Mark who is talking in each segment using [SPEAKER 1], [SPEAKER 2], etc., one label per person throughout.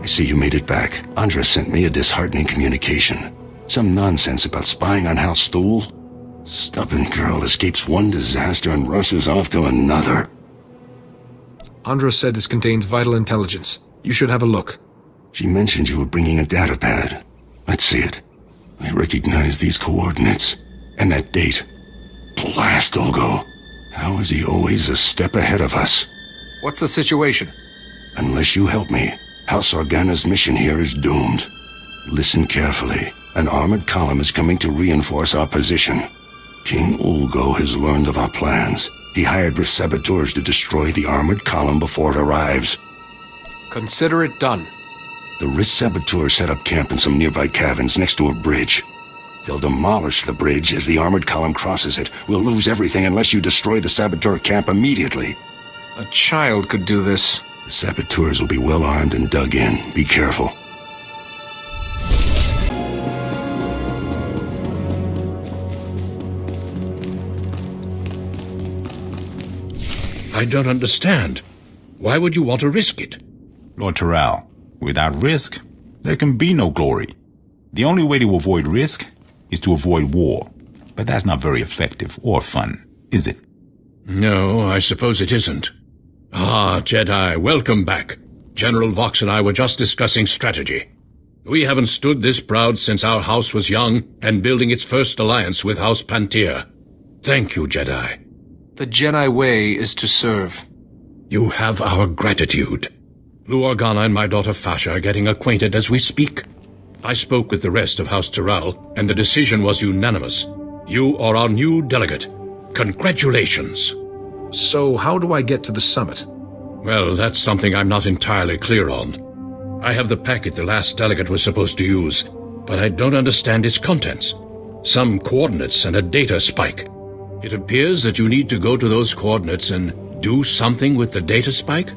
[SPEAKER 1] I see you made it back. Andra sent me a disheartening communication. Some nonsense about spying on House SWTOR. Stubborn girl escapes one disaster and rushes off to another.
[SPEAKER 2] Andra said this contains vital intelligence. You should have a look.
[SPEAKER 1] She mentioned you were bringing a datapad. Let's see it. I recognize these coordinates. And that date. Blast Olgo. How is he always a step ahead of us?
[SPEAKER 2] What's the situation?
[SPEAKER 1] Unless you help me, House Organa's mission here is doomed. Listen carefully. An armored column is coming to reinforce our position. King Olgo has learned of our plans. He hired SWTORs to destroy the armored column before it arrives.
[SPEAKER 2] Consider it done.
[SPEAKER 1] The SWTORs set up camp in some nearby caverns next to a bridge. They'll demolish the bridge as the armored column crosses it. We'll lose everything unless you destroy the SWTOR camp immediately.
[SPEAKER 2] A child could do this.
[SPEAKER 1] The SWTORs will be well armed and dug in. Be careful.
[SPEAKER 3] I don't understand. Why would you want to risk it?
[SPEAKER 4] Lord Terrell, without risk, there can be no glory. The only way to avoid risk is to avoid war. But that's not very effective or fun, is it?
[SPEAKER 3] No, I suppose it isn't. Ah, Jedi, welcome back. General Vox and I were just discussing strategy. We haven't stood this proud since our house was young and building its first alliance with House Pantir. Thank you, Jedi.
[SPEAKER 2] The Jedi way is to serve.
[SPEAKER 3] You have our gratitude. Lou Organa and my daughter Fasha are getting acquainted as we speak. I spoke with the rest of House Terrell, and the decision was unanimous. You are our new delegate. Congratulations.
[SPEAKER 2] So how do I get to the summit?
[SPEAKER 3] Well, that's something I'm not entirely clear on. I have the packet the last delegate was supposed to use, but I don't understand its contents. Some coordinates and a data spike. It appears that you need to go to those coordinates and do something with the data spike?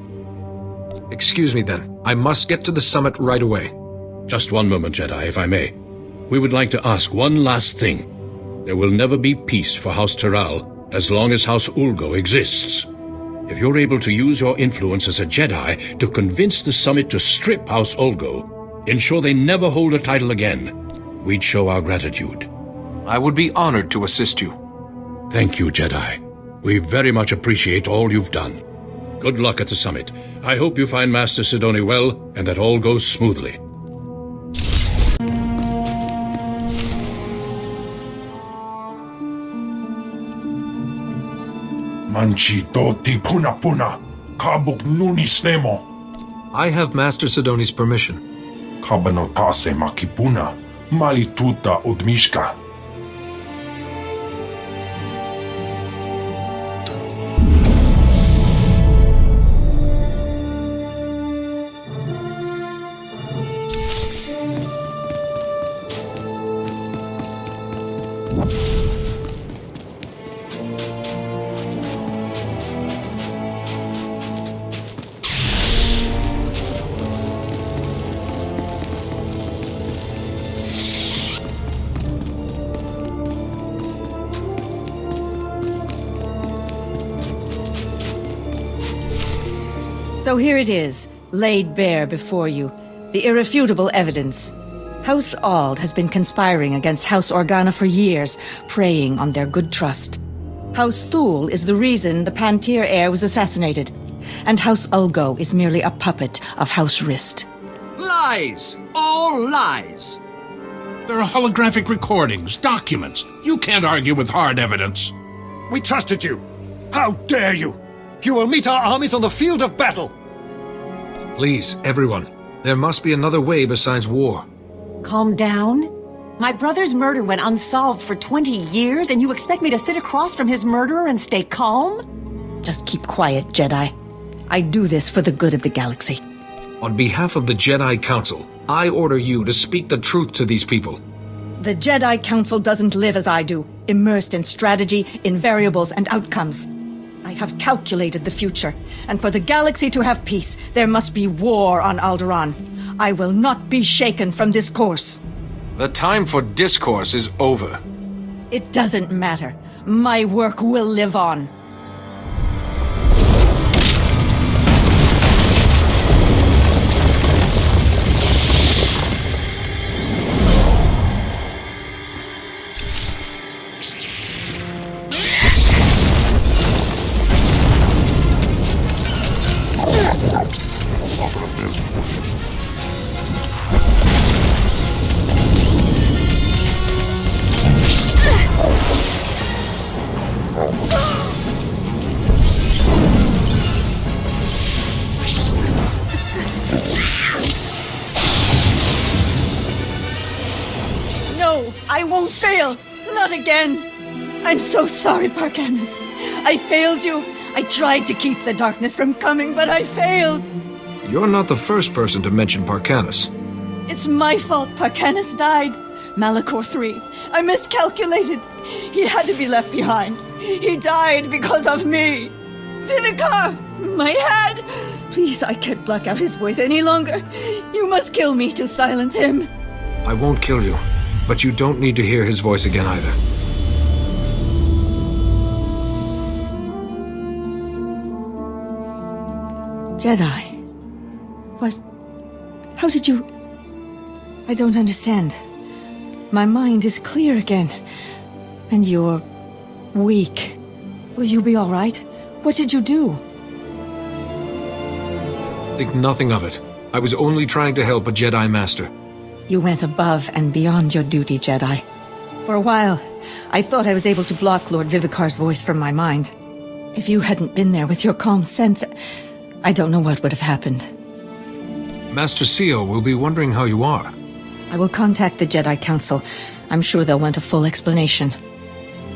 [SPEAKER 2] Excuse me then. I must get to the summit right away.
[SPEAKER 3] Just one moment, Jedi, if I may. We would like to ask one last thing. There will never be peace for House Terrell as long as House Olgo exists. If you're able to use your influence as a Jedi to convince the summit to strip House Olgo, ensure they never hold a title again, we'd show our gratitude.
[SPEAKER 2] I would be honored to assist you.
[SPEAKER 3] Thank you, Jedi. We very much appreciate all you've done. Good luck at the summit. I hope you find Master Sidoni well and that all goes smoothly.
[SPEAKER 5] Manchi doti puna puna, kabuk nunis nemo.
[SPEAKER 2] I have Master Sidoni's permission.
[SPEAKER 5] Kabanotase makipuna, malituta odmishka.
[SPEAKER 6] So here it is, laid bare before you, the irrefutable evidence. House Ald has been conspiring against House Organa for years, preying on their good trust. House Thule is the reason the Pantir heir was assassinated, and House Ulgo is merely a puppet of House Rist.
[SPEAKER 7] Lies! All lies!
[SPEAKER 8] There are holographic recordings, documents. You can't argue with hard evidence.
[SPEAKER 7] We trusted you! How dare you! You will meet our armies on the field of battle!
[SPEAKER 2] Please, everyone. There must be another way besides war.
[SPEAKER 9] Calm down. My brother's murder went unsolved for 20 years, and you expect me to sit across from his murderer and stay calm?
[SPEAKER 6] Just keep quiet, Jedi. I do this for the good of the galaxy.
[SPEAKER 2] On behalf of the Jedi Council, I order you to speak the truth to these people.
[SPEAKER 6] The Jedi Council doesn't live as I do, immersed in strategy, in variables, and outcomes. I have calculated the future, and for the galaxy to have peace, there must be war on Alderaan. I will not be shaken from this course.
[SPEAKER 2] The time for discourse is over.
[SPEAKER 6] It doesn't matter. My work will live on. No, I won't fail. Not again. I'm so sorry, Parkanis. I failed you. I tried to keep the darkness from coming, but I failed.
[SPEAKER 2] You're not the first person to mention Parkanis.
[SPEAKER 6] It's my fault Parkanis died. Malachor III. I miscalculated. He had to be left behind. He died because of me. Vivicar! My head! Please, I can't block out his voice any longer. You must kill me to silence him.
[SPEAKER 2] I won't kill you, but you don't need to hear his voice again either.
[SPEAKER 6] Jedi. What? How did you... I don't understand. My mind is clear again. And you're... weak. Will you be all right? What did you do?
[SPEAKER 2] Think nothing of it. I was only trying to help a Jedi Master.
[SPEAKER 6] You went above and beyond your duty, Jedi. For a while, I thought I was able to block Lord Vivicar's voice from my mind. If you hadn't been there with your calm sense, I don't know what would have happened.
[SPEAKER 2] Master Seo will be wondering how you are.
[SPEAKER 6] I will contact the Jedi Council. I'm sure they'll want a full explanation.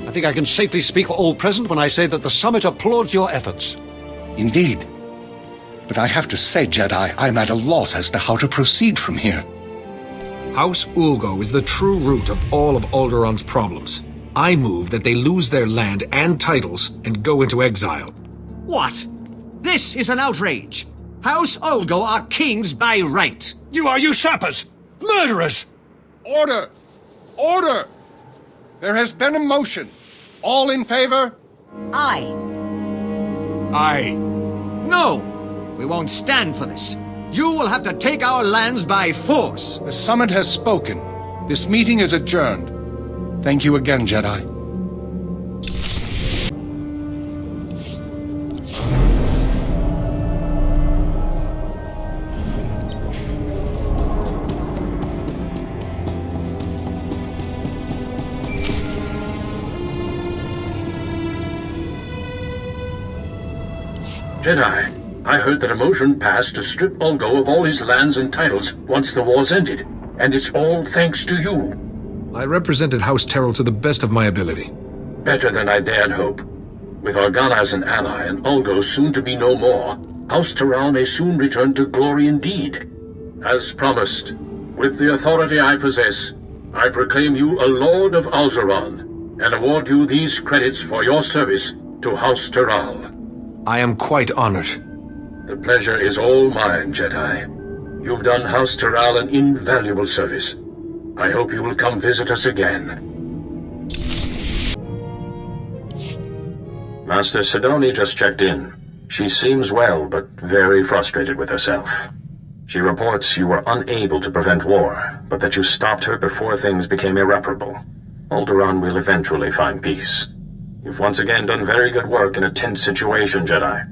[SPEAKER 7] I think I can safely speak for all present when I say that the Summit applauds your efforts.
[SPEAKER 10] Indeed. But I have to say, Jedi, I'm at a loss as to how to proceed from here.
[SPEAKER 2] House Ulgo is the true root of all of Alderaan's problems. I move that they lose their land and titles and go into exile.
[SPEAKER 11] What? This is an outrage. House Ulgo are kings by right.
[SPEAKER 7] You are usurpers! Murderers!
[SPEAKER 10] Order! Order! There has been a motion. All in favor?
[SPEAKER 9] Aye.
[SPEAKER 7] Aye.
[SPEAKER 11] No! We won't stand for this. You will have to take our lands by force.
[SPEAKER 10] The Summit has spoken. This meeting is adjourned. Thank you again, Jedi.
[SPEAKER 3] Jedi, I heard that a motion passed to strip Ulgo of all his lands and titles once the war's ended, and it's all thanks to you.
[SPEAKER 2] I represented House Terrell to the best of my ability.
[SPEAKER 3] Better than I dared hope. With Organa as an ally and Ulgo soon to be no more, House Terrell may soon return to glory indeed. As promised, with the authority I possess, I proclaim you a Lord of Alderaan, and award you these credits for your service to House Terrell.
[SPEAKER 2] I am quite honored.
[SPEAKER 3] The pleasure is all mine, Jedi. You've done House Terrell an invaluable service. I hope you will come visit us again.
[SPEAKER 12] Master Sidoni just checked in. She seems well, but very frustrated with herself. She reports you were unable to prevent war, but that you stopped her before things became irreparable. Alderaan will eventually find peace. You've once again done very good work in a tense situation, Jedi.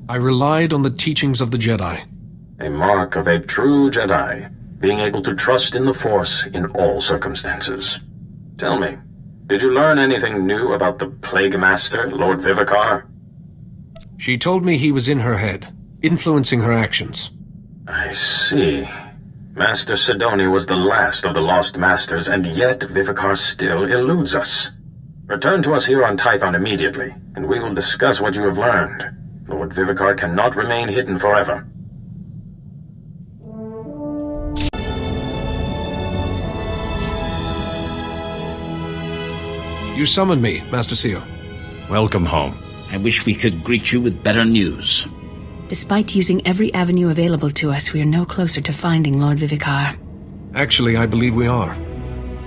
[SPEAKER 2] I relied on the teachings of the Jedi.
[SPEAKER 12] A mark of a true Jedi, being able to trust in the Force in all circumstances. Tell me, did you learn anything new about the Plague Master, Lord Vivicar?
[SPEAKER 2] She told me he was in her head, influencing her actions.
[SPEAKER 12] I see. Master Sidoni was the last of the Lost Masters, and yet Vivicar still eludes us. Return to us here on Tython immediately, and we will discuss what you have learned. Lord Vivicar cannot remain hidden forever.
[SPEAKER 2] You summoned me, Master Seo.
[SPEAKER 13] Welcome home. I wish we could greet you with better news.
[SPEAKER 14] Despite using every avenue available to us, we are no closer to finding Lord Vivicar.
[SPEAKER 2] Actually, I believe we are.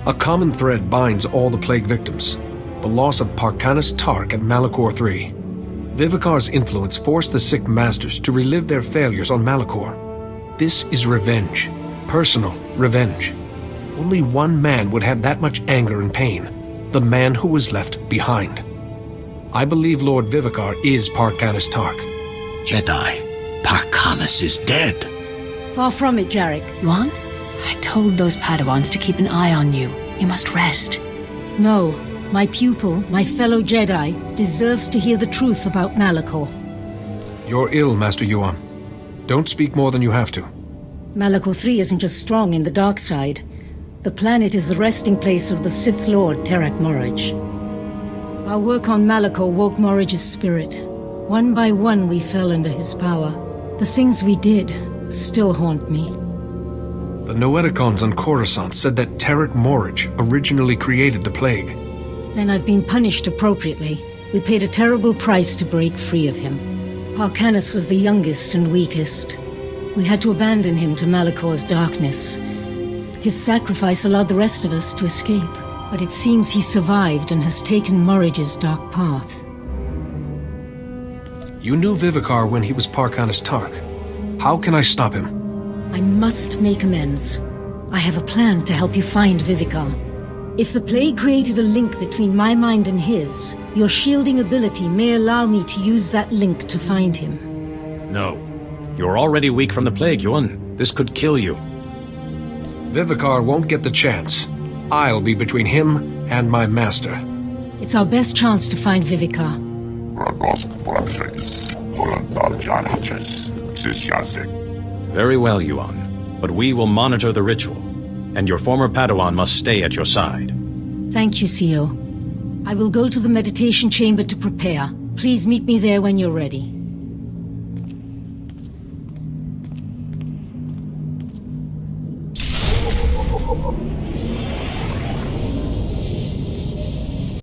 [SPEAKER 2] A common thread binds all the plague victims. The loss of Parkanis Tark and Malachor III. Vivicar's influence forced the sick masters to relive their failures on Malachor. This is revenge. Personal revenge. Only one man would have that much anger and pain. The man who was left behind. I believe Lord Vivicar is Parkanis Tark.
[SPEAKER 13] Jedi, Parkanis is dead.
[SPEAKER 14] Far from it, Jarek. Yuan? I told those Padawans to keep an eye on you. You must rest.
[SPEAKER 15] No. My pupil, my fellow Jedi, deserves to hear the truth about Malachor.
[SPEAKER 2] You're ill, Master Yuan. Don't speak more than you have to.
[SPEAKER 14] Malachor 3 isn't just strong in the dark side. The planet is the resting place of the Sith Lord Terak Morage. Our work on Malachor woke Morage's spirit. One by one we fell under his power. The things we did still haunt me.
[SPEAKER 2] The Noeticons on Coruscant said that Terak Morage originally created the plague.
[SPEAKER 14] Then I've been punished appropriately. We paid a terrible price to break free of him. Harkanis was the youngest and weakest. We had to abandon him to Malachor's darkness. His sacrifice allowed the rest of us to escape, but it seems he survived and has taken Morage's dark path.
[SPEAKER 2] You knew Vivicar when he was Parkanis Tark. How can I stop him?
[SPEAKER 14] I must make amends. I have a plan to help you find Vivicar. If the plague created a link between my mind and his, your shielding ability may allow me to use that link to find him.
[SPEAKER 15] No. You're already weak from the plague, Yuan. This could kill you.
[SPEAKER 2] Vivicar won't get the chance. I'll be between him and my master.
[SPEAKER 14] It's our best chance to find Vivicar.
[SPEAKER 15] Very well, Yuan. But we will monitor the ritual, and your former Padawan must stay at your side.
[SPEAKER 14] Thank you, Sio. I will go to the meditation chamber to prepare. Please meet me there when you're ready.